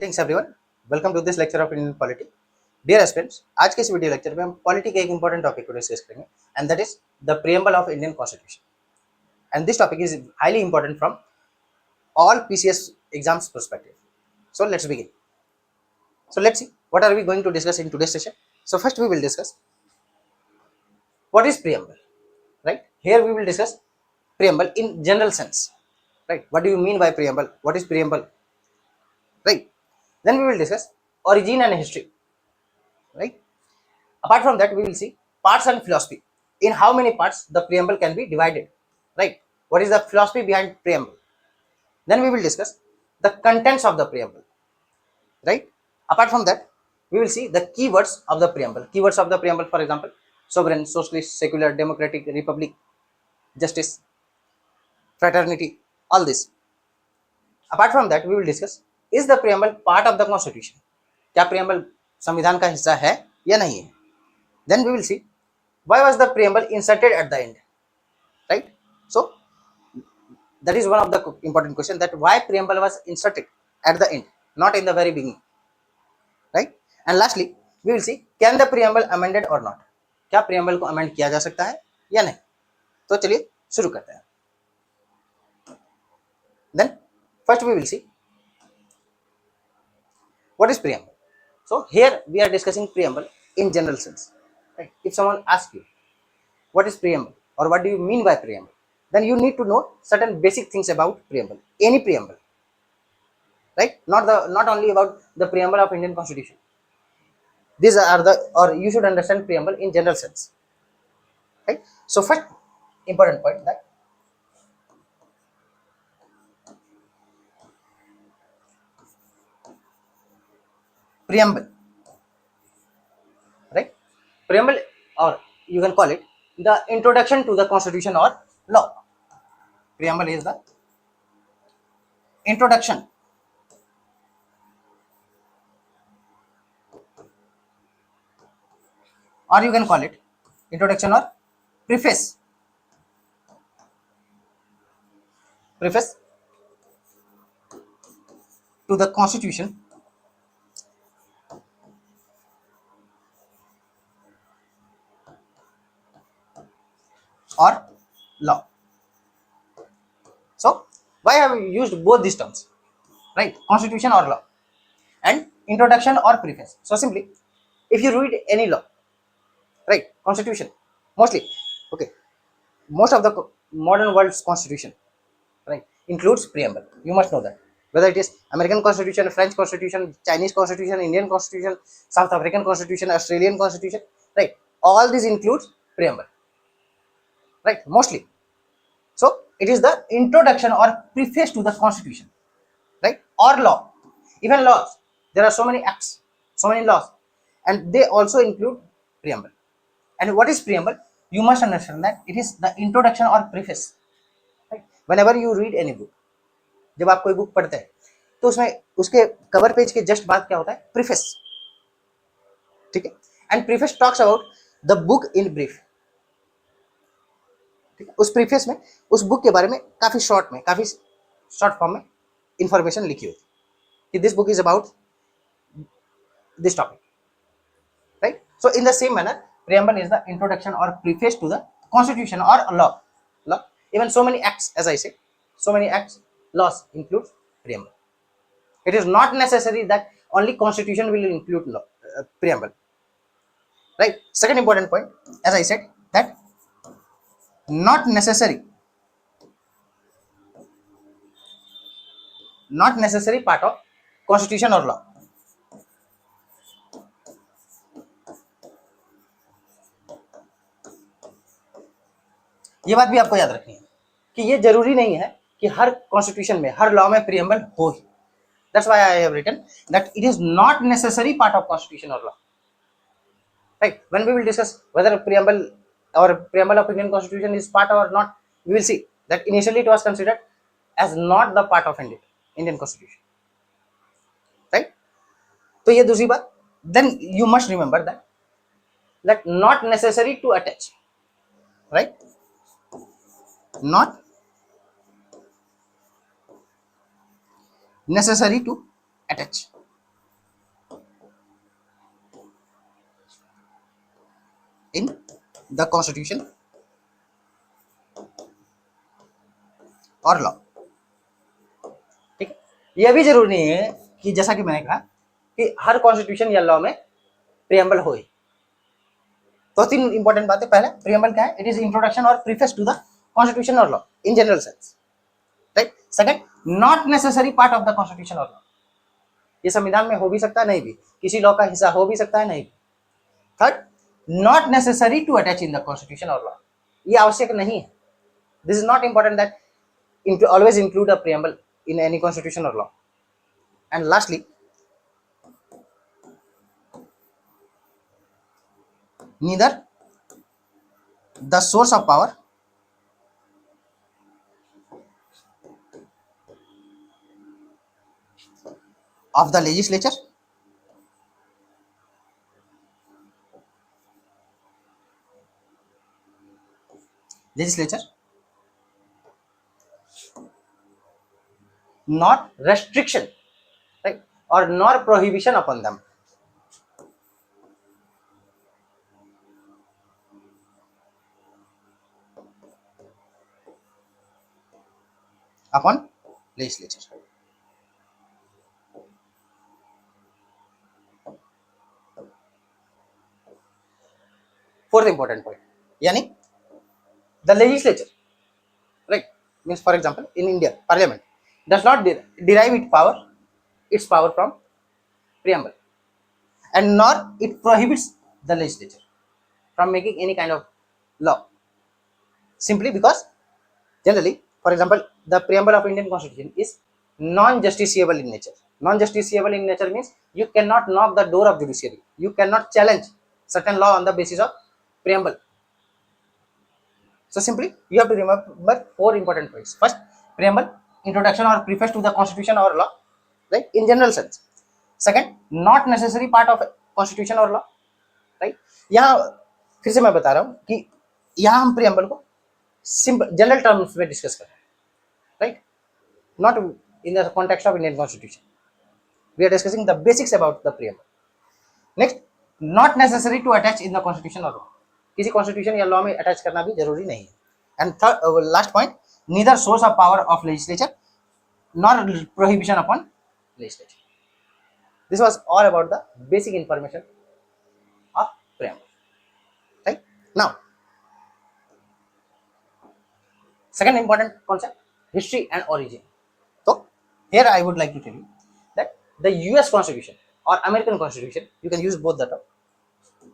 Greetings everyone. Welcome to this lecture of Indian Polity. Dear aspirants, आज के इस video lecture में हम पॉलिटी के एक इंपॉर्टेंट टॉपिक को डिस्कस करेंगे and that is the preamble of Indian constitution and this topic is highly important from all PCS exams perspective. So let's begin. So let's see what are we going to discuss in today's session. So first we will discuss what is preamble, right? Here we will discuss preamble in general sense, right? What do you mean by preamble? What is preamble, right? Then we will discuss origin and history, right? Apart from that, we will see parts and philosophy. In how many parts the preamble can be divided, right? What is the philosophy behind preamble? Then we will discuss the contents of the preamble, right? Apart from that, we will see the keywords of the preamble. Keywords of the preamble, for example, sovereign, socialist, secular, democratic, republic, justice, fraternity, all this. Apart from that, we will discuss, is the preamble part of the constitution? क्या preamble संविधान का हिस्सा है या नहीं है? Then we will see why was the preamble inserted at the end, right? So that is one of the important question, that why preamble was inserted at the end, not in the very beginning, right? And lastly, we will see, can the preamble amended or not? क्या preamble को amend किया जा सकता है या नहीं? तो चलिए शुरू करते हैं. Then first we will see what is preamble. So here we are discussing preamble in general sense, right? If someone asks you what is preamble or what do you mean by preamble, then you need to know certain basic things about preamble, any preamble, right? Not only about the preamble of Indian Constitution. These are the, or you should understand preamble in general sense, right? So first important point, that preamble, right? Preamble, or you can call it the introduction to the constitution or law. Preamble is the introduction or you can call it introduction or preface to the constitution or law. So why have we used both these terms, right? Constitution or law and introduction or preface. So simply, if you read any law, right, constitution, mostly, okay, most of the modern world's constitution, right, includes preamble. You must know that, whether it is American constitution, French constitution, Chinese constitution, Indian constitution, South African constitution, Australian constitution, right, all these includes preamble, right, mostly. So it is the introduction or preface to the constitution, right, or law. Even laws, there are so many acts, so many laws, and they also include preamble. And what is preamble? You must understand that it is the introduction or preface, right? Whenever you read any book, जब आप कोई book पढ़ते हैं तो उसमें उसके cover page के just बाद क्या होता है? प्रीफेस, ठीक है? And preface talks about the book in brief, ठीक है? उस प्रीफेस में उस बुक के बारे में काफी शॉर्ट फॉर्म में इंफॉर्मेशन लिखी होती है कि this book is about this topic, right? So in the same manner, preamble is the introduction or preface to the constitution or law. Even so many acts, as I said, so many acts, laws include preamble. It is not necessary that only constitution will include law, preamble, right? Second important point, as I said, that not necessary part of constitution or law. ये बात भी आपको याद रखनी है कि ये जरूरी नहीं है कि हर कॉन्स्टिट्यूशन में, हर लॉ में प्रीएम्बल हो ही. That's why I have written that it is not necessary part of constitution or law, right? When we will discuss whether preamble or preamble of Indian constitution is part or not, we will see that initially it was considered as not the part of Indian constitution, right? तो ये दूसरी बात. Then you must remember that not necessary to attach, right? Not necessary to attach. in the constitution और law. ठीक है, यह भी जरूरी नहीं है कि जैसा कि मैंने कहा कि हर कॉन्स्टिट्यूशन या लॉ में प्रियम्बल हो। तो तीन इंपॉर्टेंट बातें, पहले प्रियम्बल क्या है, इट इज इंट्रोडक्शन और प्रीफेस टू द कॉन्स्टिट्यूशन और law in general sense, right. Second, not necessary part of the constitution और लॉ, ये संविधान में हो भी सकता है, नहीं भी, किसी लॉ का हिस्सा हो भी सकता है, नहीं भी। Third, not necessary to attach in the constitution और लॉ, ये आवश्यक नहीं है, this is not important that always include a preamble in any constitution or law. And lastly, neither the source of power of the legislature nor restriction, right, or nor prohibition upon them, upon legislature. Fourth important point, yani the legislature, right, means for example in India parliament does not derive its power from preamble, and nor it prohibits the legislature from making any kind of law, simply because generally, for example, the preamble of Indian constitution is non-justiciable in nature. Non-justiciable in nature means you cannot knock the door of judiciary, you cannot challenge certain law on the basis of preamble. So simply you have to remember four important points. First, preamble, introduction or preface to the constitution or law, right, in general sense. Second, not necessary part of constitution or law, right. यहाँ फिर से मैं बता रहा हूँ कि यहाँ हम preamble को सिंपल जनरल टर्म्स में डिस्कस कर रहे हैं, right, not in the context of Indian constitution. We are discussing the basics about the preamble. Next, not necessary to attach in the constitution or law, किसी constitution या law में attach करना भी जरूरी नहीं है. And third, last point, neither source of power of legislature nor prohibition upon legislature. This was all about the basic information of preamble, right. Now, second important concept, history and origin. So here I would like to tell you that the US constitution or American constitution, you can use both the term.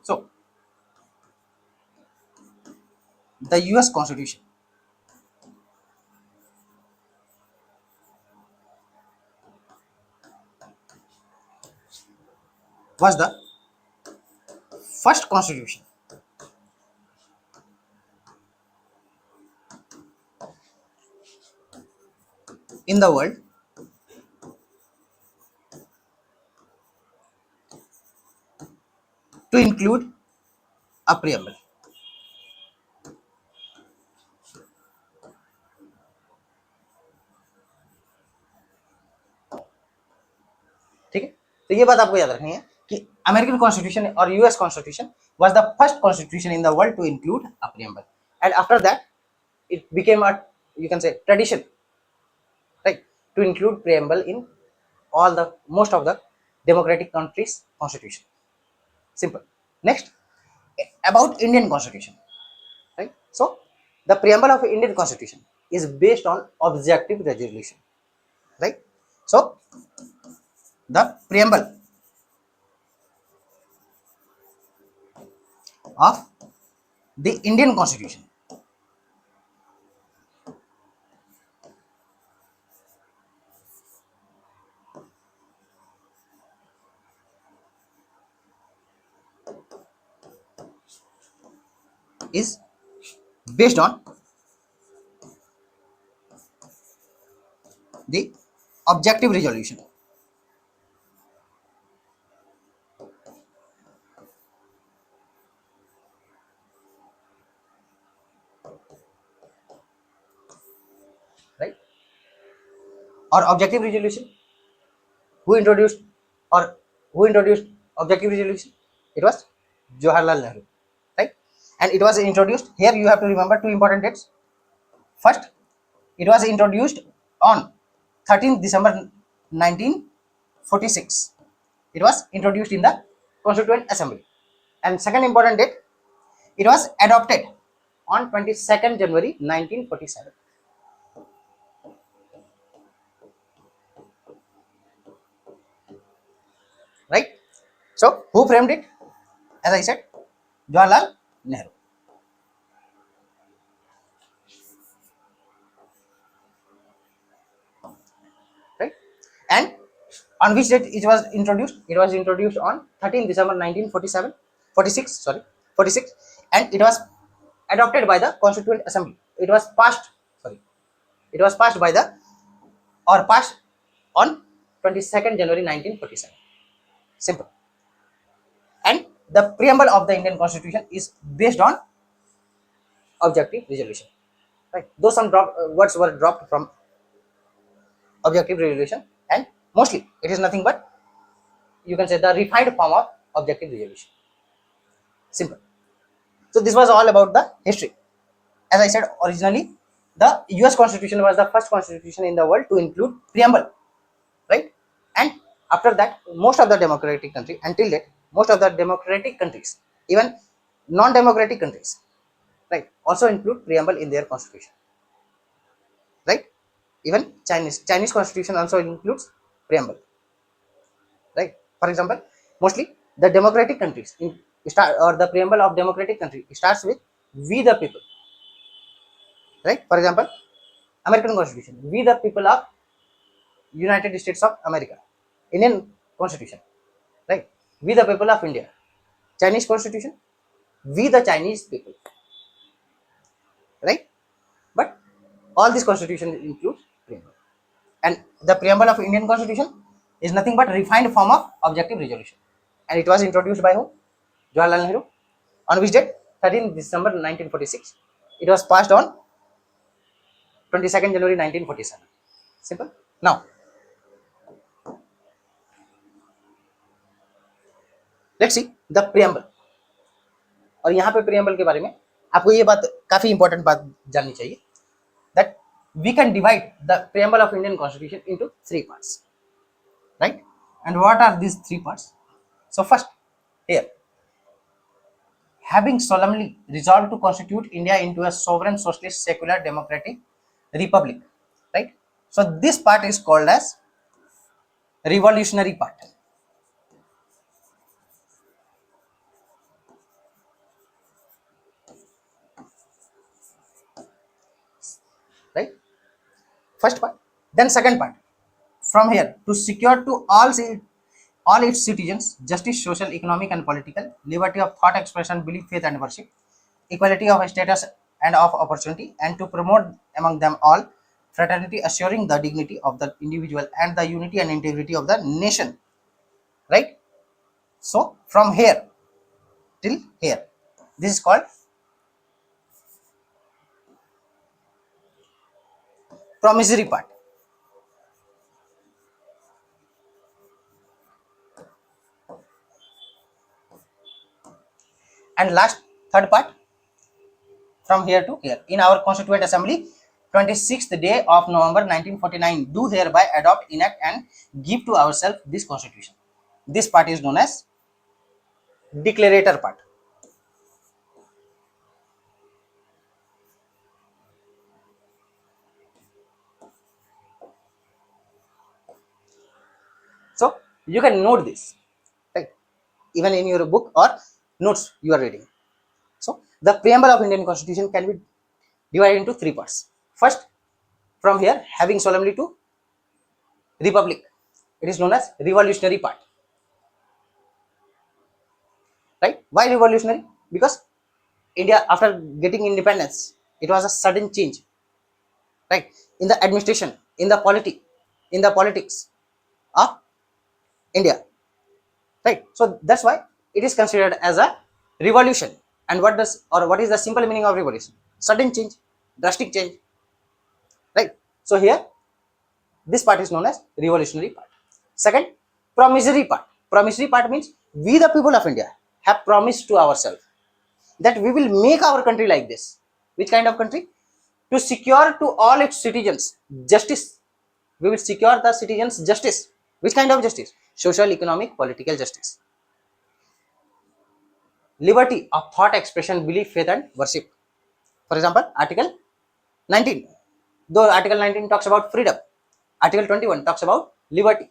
So the US constitution was the first constitution in the world to include a preamble. ठीक है, तो ये बात आपको याद रखनी है कि अमेरिकन कॉन्स्टिट्यूशन और US constitution was the first constitution in the world to include a preamble, and after that it became a, you can say, tradition, right, to include preamble in all the most of the democratic countries constitution. Simple. Next, about Indian constitution, right. So the preamble of Indian constitution is based on objective resolution, right. So the preamble of the Indian constitution is based on the objective resolution, right. Or objective resolution, who introduced or who introduced objective resolution? It was Jawaharlal Nehru, right. and it was introduced. Here you have to remember two important dates. First, it was introduced on 13th December 1946. It was introduced in the Constituent Assembly. And second important date, it was adopted on 22nd January 1947. Right? So, who framed it? As I said, Jawaharlal Nehru. Right? And on which date it was introduced? It was introduced on 13th December 1947, 46, sorry, 46, and it was adopted by the Constituent Assembly. It was passed, sorry, it was passed by the, or passed on 22nd January 1947. Simple. And the preamble of the Indian Constitution is based on objective resolution. Right? Though some words were dropped from objective resolution, and mostly it is nothing but, you can say, the refined form of objective resolution. Simple. So this was all about the history. As I said, originally the US Constitution was the first constitution in the world to include preamble, right? And after that, most of the democratic countries, until that, most of the democratic countries, even non-democratic countries, right, also include preamble in their constitution, right? Even Chinese constitution also includes preamble, right? For example, mostly the democratic countries start, or the preamble of democratic country starts with "We the people," right? For example, American Constitution, "We the people of United States of America." Indian Constitution, right? "We the people of India." Chinese Constitution, "We the Chinese people," right? But all these constitutions include preamble, and the preamble of Indian Constitution is nothing but refined form of objective resolution, and it was introduced by who? Jawaharlal Nehru. On which date? 13th December 1946. It was passed on 22nd January 1947. Simple. Now, let's see the preamble. और यहाँ पे preamble के बारे में आपको ये बात काफी इंपॉर्टेंट बात जाननी चाहिए, that we can divide the preamble of Indian Constitution into three parts, right? And what are these three parts? So first, here, having solemnly resolved to constitute India into a sovereign, socialist, secular, democratic republic, right? So this part is called as revolutionary part, right? First part. Then second part, from here, to secure to all its citizens justice, social, economic, and political, liberty of thought, expression, belief, faith, and worship, equality of status and of opportunity, and to promote among them all fraternity, assuring the dignity of the individual and the unity and integrity of the nation, right? So from here till here, this is called promissory part. And last, third part, from here to here, in our Constituent Assembly, 26th day of November 1949, do hereby adopt, enact, and give to ourselves this Constitution. This part is known as declarator part. So you can note this, right? Even in your book or notes you are reading. So the preamble of Indian Constitution can be divided into three parts. First, from here, having solemnly to republic, it is known as revolutionary part, right? Why revolutionary? Because India, after getting independence, it was a sudden change, right? In the administration, in the in the politics of India, right? So that's why it is considered as a revolution. And what is the simple meaning of revolution? Sudden change, drastic change, right? So here, this part is known as revolutionary part. Second, promissory part. Promissory part means we the people of India have promised to ourselves. that we will make our country like this. Which kind of country? To secure to all its citizens justice. We will secure the citizens justice. Which kind of justice? Social, economic, political justice. Liberty of thought expression, belief, faith and worship. For example, Article 19. Though Article 19 talks about freedom, Article 21 talks about liberty.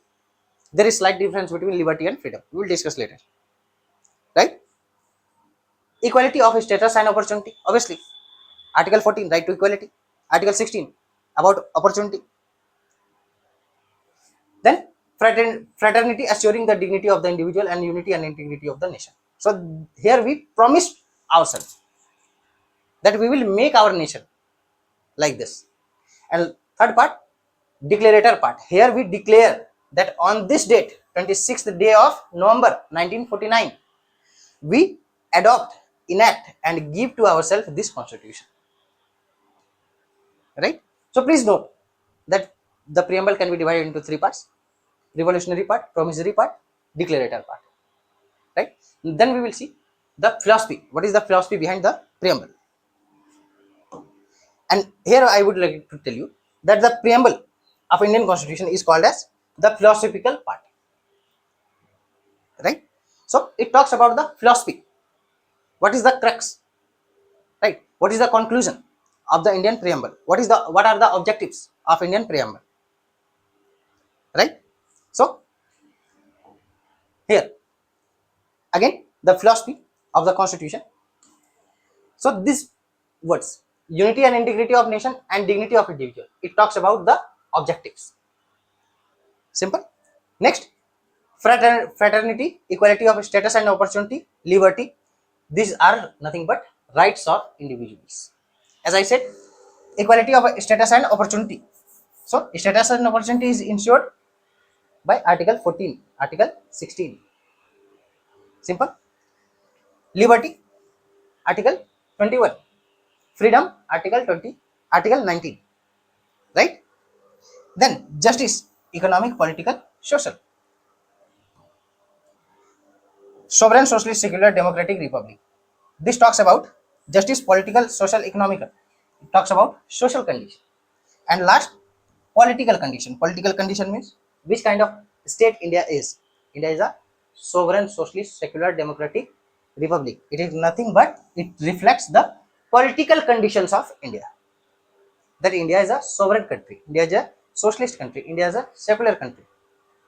There is slight difference between liberty and freedom. We will discuss later. Right? Equality of status and opportunity. Obviously, Article 14, right to equality. Article 16, about opportunity. Then fraternity, assuring the dignity of the individual and unity and integrity of the nation. So here we promised ourselves that we will make our nation like this. And third part, declarator part. Here we declare that on this date, 26th day of November 1949, we adopt, enact and give to ourselves this constitution. Right? So please note that the preamble can be divided into three parts: revolutionary part, promissory part, declarator part. Right? Then we will see the philosophy. What is the philosophy behind the preamble? And here I would like to tell you that the preamble of Indian Constitution is called as the philosophical part. Right? So it talks about the philosophy. What is the crux? Right? What is the conclusion of the Indian preamble? What are the objectives of Indian preamble? Right? So here again the philosophy of the Constitution. So these words, unity and integrity of nation and dignity of individual, it talks about the objectives. Simple. Next, fraternity, equality of status and opportunity, liberty. These are nothing but rights of individuals. As I said, equality of status and opportunity. So status and opportunity is ensured by Article 14, Article 16. Simple. Liberty, Article 21. Freedom, Article 20, Article 19. Right? Then justice, economic, political, social. Sovereign, socialist, secular, democratic, republic. This talks about justice, political, social, economical. It talks about social condition. And last, political condition. Political condition means which kind of state India is. India is a sovereign, socialist, secular, democratic republic. It is nothing but it reflects the political conditions of India. That India is a sovereign country. India is a socialist country. India is a secular country.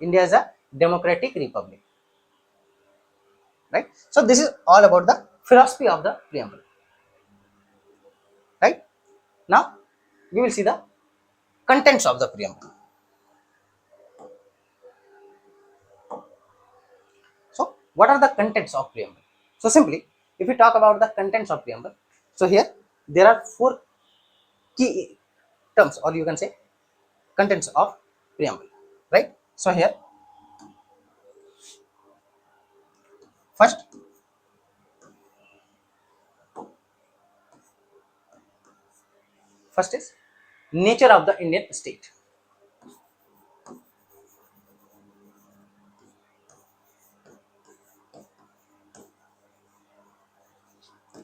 India is a democratic republic. Right? So this is all about the philosophy of the preamble. Right? Now we will see the contents of the preamble. So what are the contents of preamble? So simply, if we talk about the contents of preamble, so here there are four key terms, or you can say contents of preamble. Right? So here first, first is nature of the Indian state.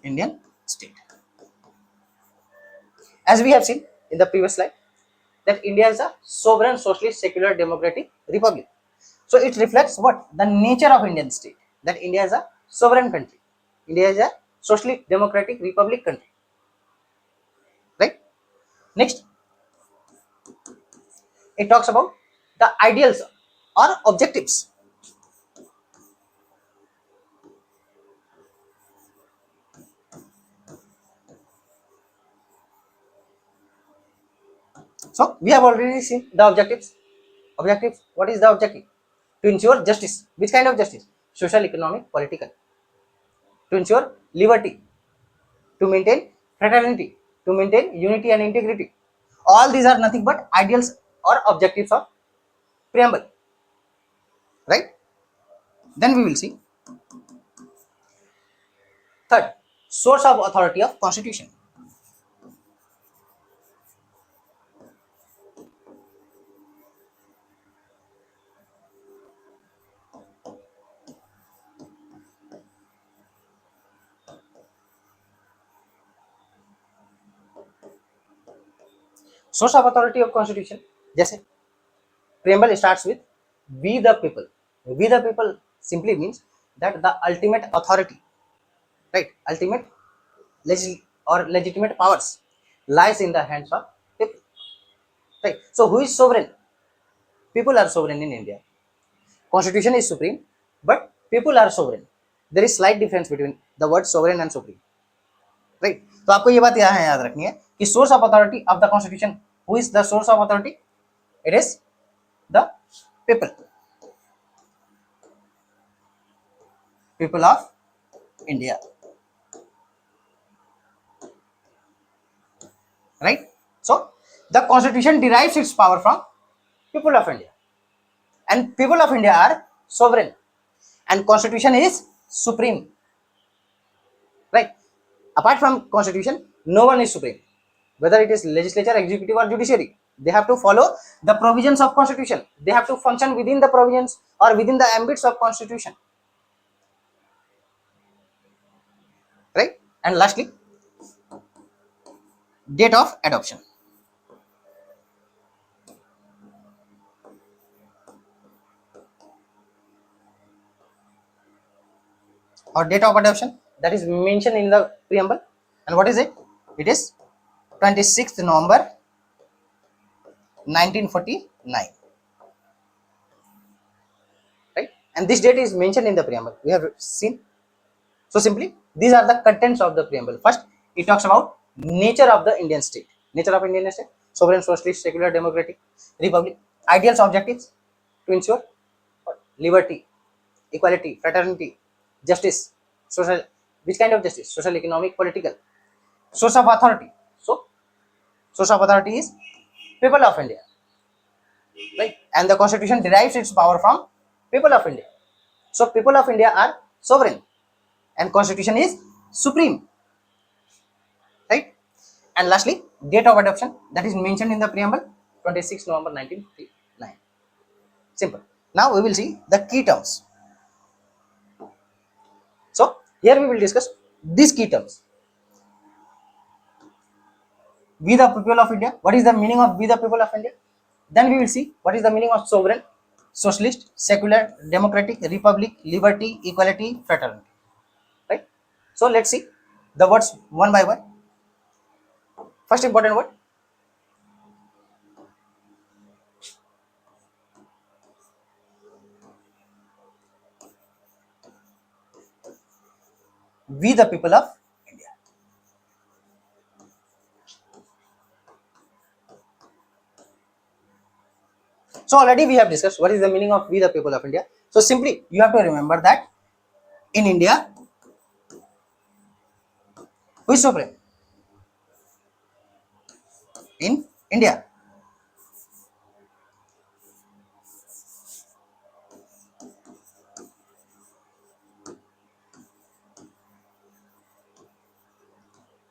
Indian state. As we have seen in the previous slide, that India is a sovereign, socialist, secular, democratic republic. So it reflects what? The nature of Indian state. That India is a sovereign country. India is a socialist, democratic republic country. Right? Next, it talks about the ideals or objectives. So we have already seen the objectives. Objectives. What is the objective? To ensure justice. Which kind of justice? Social, economic, political. To ensure liberty. To maintain fraternity. To maintain unity and integrity. All these are nothing but ideals or objectives of preamble. Right? Then we will see third, source of authority of constitution. Source of authority of constitution, जैसे preamble starts with we the people. We the people simply means that the ultimate authority, right, ultimate or legitimate powers lies in the hands of people, right? So who is sovereign? People are sovereign in India. Constitution is supreme, but people are sovereign. There is slight difference between the word sovereign and supreme, right? तो आपको ये बात यहाँ याद रखनी है कि source of authority of the constitution, who is the source of authority? It is the people, people of India, right? So the constitution derives its power from people of India, and people of India are sovereign, and constitution is supreme, right? Apart from constitution, no one is supreme, whether it is legislature, executive or judiciary. They have to follow the provisions of constitution. They have to function within the provisions or within the ambits of constitution, right? And lastly, date of adoption or date of adoption, that is mentioned in the preamble. And what is it? It is 26th November 1949, right? And this date is mentioned in the preamble, we have seen. So simply these are the contents of the preamble. First, it talks about nature of the Indian state. Nature of Indian state: sovereign, socialist, secular, democratic, republic. Ideals, objectives: to ensure liberty, equality, fraternity, justice, social. Which kind of justice? Social, economic, political. Source of authority. So source of authority is people of India, right? And the constitution derives its power from people of India. So people of India are sovereign, and constitution is supreme, right? And lastly, date of adoption, that is mentioned in the preamble, 26 November 1949. Simple. Now we will see the key terms. So here we will discuss these key terms. We the people of India. What is the meaning of we the people of India? Then we will see what is the meaning of sovereign, socialist, secular, democratic, republic, liberty, equality, fraternity. Right? So let's see the words one by one. First important word, we the people of India. So already we have discussed what is the meaning of we the people of India. So simply you have to remember that in India, who is sovereign? In India,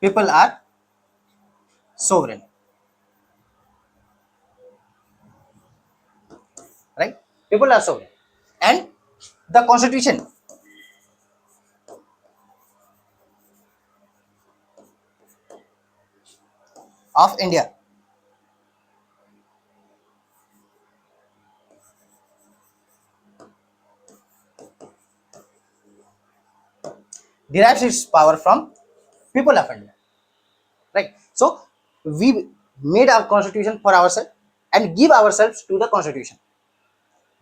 people are sovereign, right? People are sovereign, and the constitution of India derives its power from people of India, right? So we made our constitution for ourselves and give ourselves to the constitution.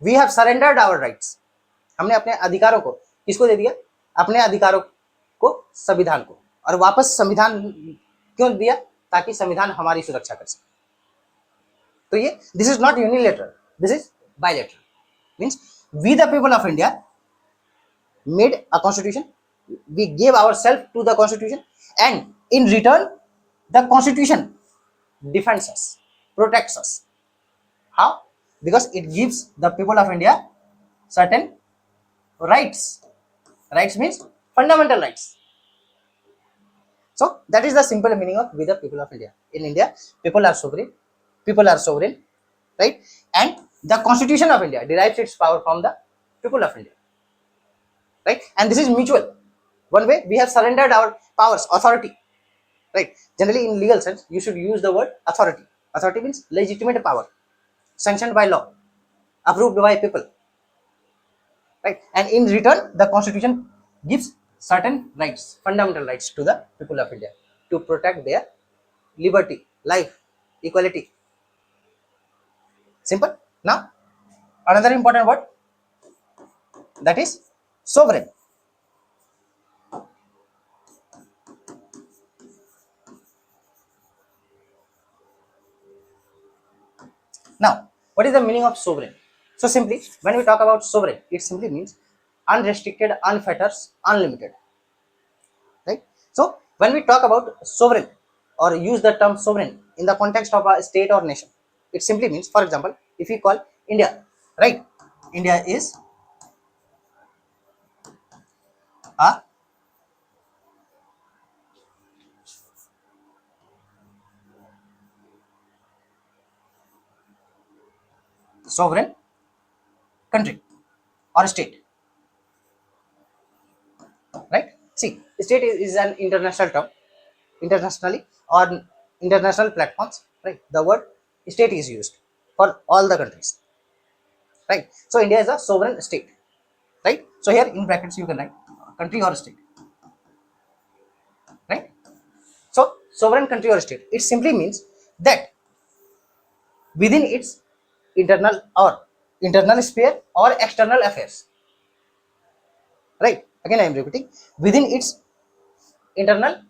We have surrendered our rights. हमने अपने अधिकारों को किसको दे दिया? अपने अधिकारों को संविधान को, और वापस संविधान क्यों दिया? ताकि संविधान हमारी सुरक्षा कर सके. तो ये this is not unilateral, this is bilateral. Means we the people of India made a constitution, we gave ourselves to the constitution, and in return the constitution defends us, protects us. How? Because it gives the people of India certain rights. Rights means fundamental rights. So that is the simple meaning of we the people of India. In India, people are sovereign, right? And the constitution of India derives its power from the people of India, right? And this is mutual. One way we have surrendered our powers, authority, right? Generally in legal sense you should use the word authority, Authority means legitimate power, sanctioned by law, approved by people, right? And in return, the constitution gives certain rights, fundamental rights to the people of India to protect their liberty, life, equality. Simple. Now, another important word, that is sovereign. Now, what is the meaning of sovereign? So simply, when we talk about sovereign, it simply means unrestricted, unfettered, unlimited. Right? So when we talk about sovereign or use the term sovereign in the context of a state or nation, it simply means, for example, if we call India, right? India is a sovereign country or state, right? See, state is an international term, internationally or international platforms, right? The word state is used for all the countries, right? So India is a sovereign state, right? So here in brackets you can write country or state, right? So sovereign country or state, it simply means that within its internal sphere or external affairs, right? Again I am repeating, within its internal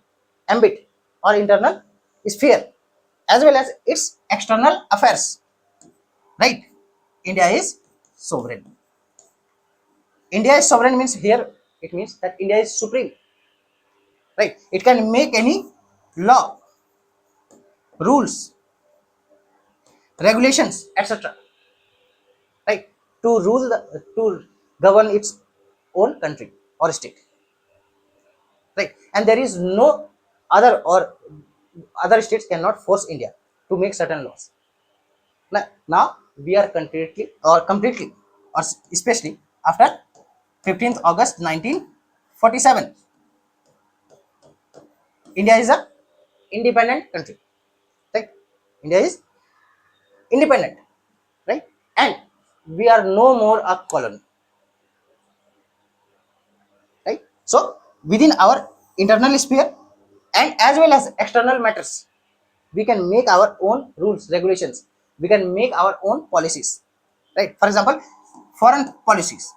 ambit or internal sphere as well as its external affairs, right? India is sovereign. India is sovereign means here it means that India is supreme, right? It can make any law, rules, regulations, etc., right? To govern its own country or state, right? And there is no other or other states cannot force India to make certain laws. Now we are completely or especially after 15th August 1947, India is a independent country, right? India is independent, right? And we are no more a colony, right? So within our internal sphere and as well as external matters, we can make our own rules, regulations, we can make our own policies, right? For example, foreign policies,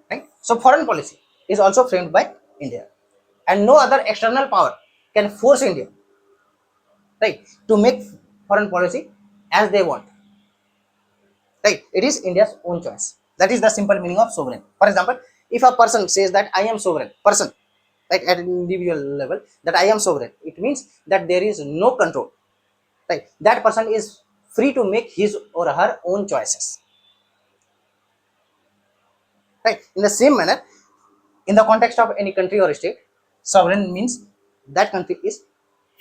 right? So foreign policy is also framed by India, and no other external power can force India, right, to make foreign policy as they want, right? It is India's own choice. That is the simple meaning of sovereign. For example, if a person says that I am sovereign person, right, at an individual level, that I am sovereign, it means that there is no control, right? That person is free to make his or her own choices, right? In the same manner, in the context of any country or state, sovereign means that country is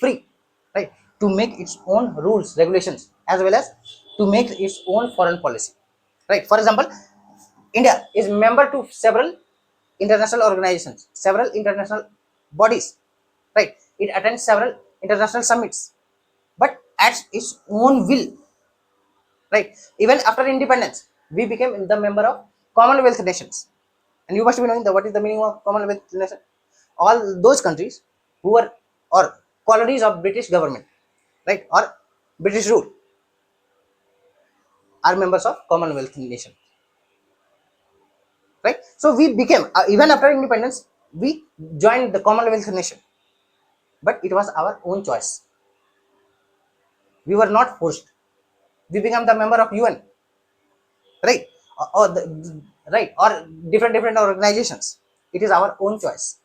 free, right, to make its own rules, regulations, as well as to make its own foreign policy, right? For example, India is member to several international organizations, several international bodies, right? It attends several international summits, but at its own will, right? Even after independence, we became the member of Commonwealth nations. And you must be knowing that what is the meaning of Commonwealth nation. All those countries who were or colonies of British government, right, or British rule, are members of Commonwealth nation, right? So we became even after independence, we joined the Commonwealth nation, but it was our own choice. We were not forced. We became the member of UN, right? Or right, or different organizations. It is our own choice.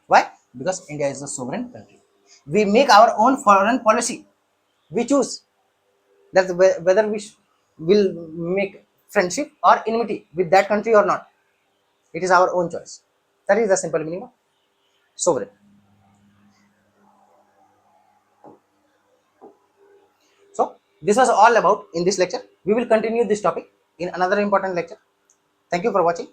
Why? Because India is a sovereign country. We make our own foreign policy. We choose that whether we will make friendship or enmity with that country or not. It is our own choice. That is the simple meaning of sovereign. So this was all about in this lecture. We will continue this topic in another important lecture. Thank you for watching.